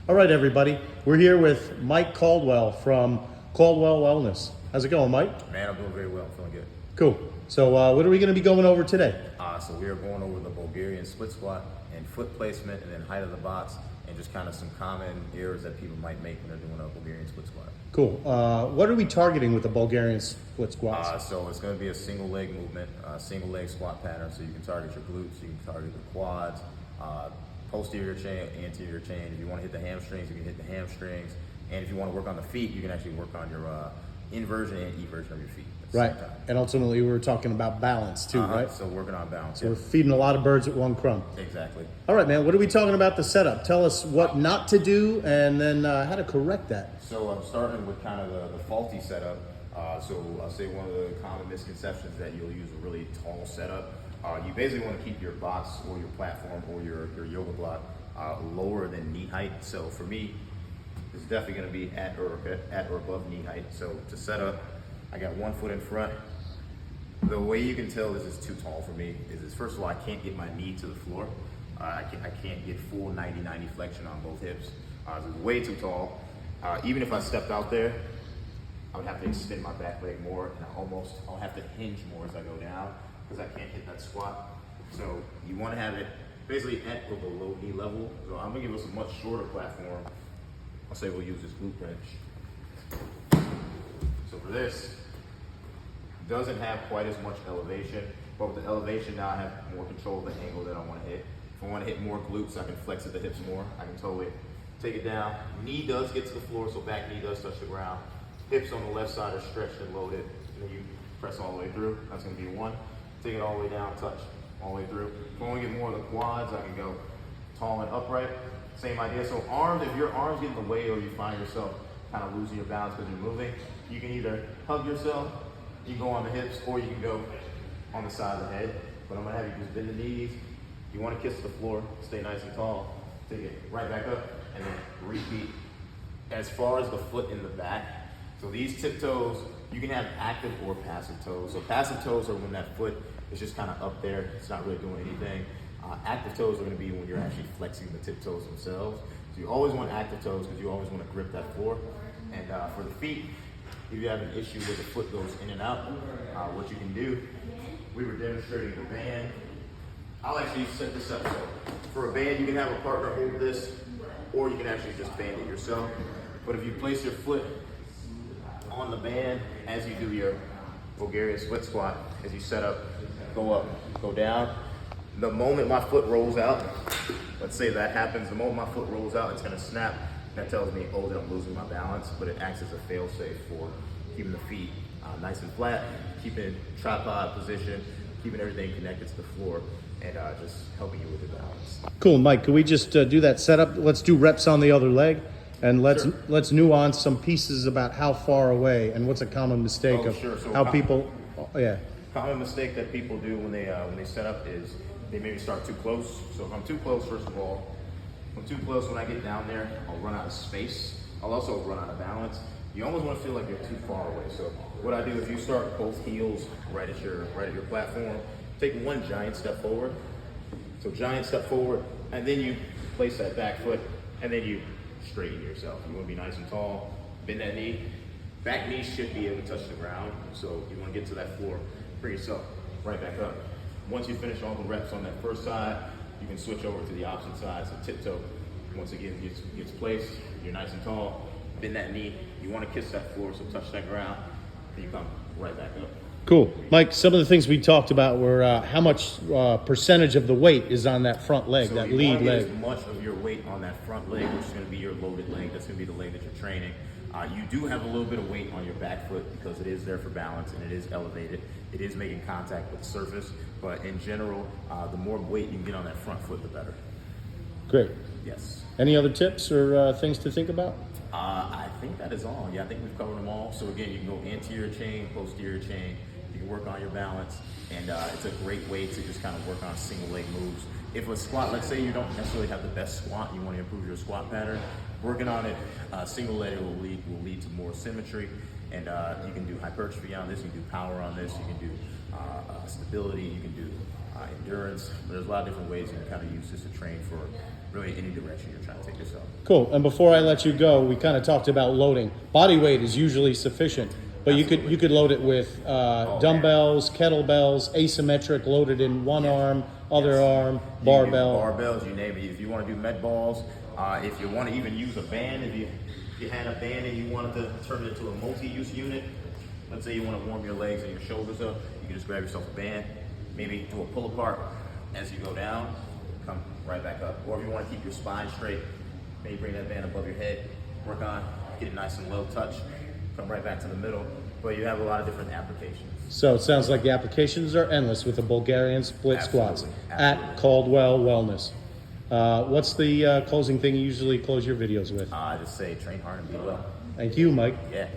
All right, everybody. We're here with Mike Caldwell from Caldwell Wellness. How's it going, Mike? Man, I'm doing very well. I'm feeling good. Cool. So what are we going to be going over today? So we are going over the Bulgarian Split Squat and foot placement and then height of the box and just kind of some common errors that people might make when they're doing a Bulgarian Split Squat. Cool. What are we targeting with the Bulgarian Split Squats? So it's going to be a single leg movement, single leg squat pattern. So you can target your glutes, you can target the quads, posterior chain, anterior chain. If you want to hit the hamstrings, you can hit the hamstrings. And if you want to work on the feet, you can actually work on your inversion and eversion of your feet. Right. And ultimately, we were talking about balance too, right? So working on balance. So we're feeding a lot of birds with one crumb. Exactly. All right, man. What are we talking about the setup? Tell us what not to do and then how to correct that. So I'm starting with kind of the faulty setup. So I'll say one of the common misconceptions that you'll use a really tall setup. You basically want to keep your box or your platform or your yoga block lower than knee height. So for me, it's definitely going to be at or above knee height. So to set up, I got 1 foot in front. The way you can tell this is too tall for me is first of all, I can't get my knee to the floor. I can't get full 90-90 flexion on both hips. It's way too tall. Even if I stepped out there, I would have to extend my back leg more, and I'll have to hinge more as I go down because I can't hit that squat. So you want to have it basically at or below knee level. So I'm gonna give us a much shorter platform. I'll say we'll use this glute bench. So for this, doesn't have quite as much elevation, but with the elevation now I have more control of the angle that I want to hit. If I want to hit more glutes, I can flex at the hips more. I can totally take it down. Knee does get to the floor, so back knee does touch the ground. Hips on the left side are stretched and loaded, and then you press all the way through. That's going to be 1. Take it all the way down, touch all the way through. If I want to get more of the quads, I can go tall and upright. Same idea. So arms, if your arms get in the way or you find yourself kind of losing your balance because you're moving, you can either hug yourself, you can go on the hips, or you can go on the side of the head. But I'm going to have you just bend the knees. You want to kiss the floor, stay nice and tall. Take it right back up, and then repeat. As far as the foot in the back, so these tip toes, you can have active or passive toes. So passive toes are when that foot is just kind of up there. It's not really doing anything. Active toes are going to be when you're actually flexing the tip toes themselves. So you always want active toes because you always want to grip that floor. And for the feet, if you have an issue where the foot goes in and out, what you can do, we were demonstrating the band. I'll actually set this up. So for a band, you can have a partner hold this, or you can actually just band it yourself. But if you place your foot on the band as you do your Bulgarian Split Squat, as you set up, go up, go down. The moment my foot rolls out, let's say that happens, the moment my foot rolls out, it's gonna snap. That tells me, oh, that I'm losing my balance, but it acts as a fail-safe for keeping the feet nice and flat, keeping tripod position, keeping everything connected to the floor, and just helping you with the balance. Cool, Mike. Can we just do that setup? Let's do reps on the other leg, and let's nuance some pieces about how far away and what's a common mistake So how people. Common mistake that people do when they set up is they maybe start too close. So if I'm too close, first of all, if I'm too close, when I get down there, I'll run out of space. I'll also run out of balance. You almost want to feel like you're too far away. So what I do is you start both heels right at your platform. Take 1 giant step forward. So giant step forward, and then you place that back foot, and then you straighten yourself. You want to be nice and tall. Bend that knee. Back knee should be able to touch the ground. So you want to get to that floor. Bring yourself right back up. Once you finish all the reps on that first side, you can switch over to the opposite side. So tiptoe, once again, gets placed. You're nice and tall. Bend that knee. You want to kiss that floor, so touch that ground. Then you come right back up. Cool. Mike, some of the things we talked about were how much percentage of the weight is on that front leg, so that you lead want to leg. get as much of your weight on that front leg, which is going to be your loaded leg. That's going to be the leg that you're training. You do have a little bit of weight on your back foot because it is there for balance and it is elevated. It is making contact with the surface, but in general, the more weight you can get on that front foot, the better. Great. Yes. Any other tips or things to think about? I think that is all. Yeah, I think we've covered them all. So again, you can go anterior chain, posterior chain. You can work on your balance, and it's a great way to just kind of work on single leg moves. If a squat, let's say you don't necessarily have the best squat, you want to improve your squat pattern, working on it single leg will lead to more symmetry, and you can do hypertrophy on this, you can do power on this, you can do stability, you can do endurance. There's a lot of different ways you can kind of use this to train for really any direction you're trying to take yourself. Cool. And before I let you go, we kind of talked about loading. Body weight is usually sufficient, but you could load it with dumbbells, kettlebells, asymmetric, loaded in one arm, other arm, barbell. Barbells, you name it. If you want to do med balls, if you want to even use a band, if you had a band and you wanted to turn it into a multi-use unit, let's say you want to warm your legs and your shoulders up, you can just grab yourself a band, maybe do a pull apart as you go down, come right back up. Or if you want to keep your spine straight, maybe bring that band above your head, work on, get it nice and low touch, come right back to the middle. But you have a lot of different applications. So it sounds like the applications are endless with the Bulgarian Split Squats Absolutely. at Caldwell Wellness. What's the closing thing you usually close your videos with? I just say train hard and be well. Thank you, Mike. Yeah.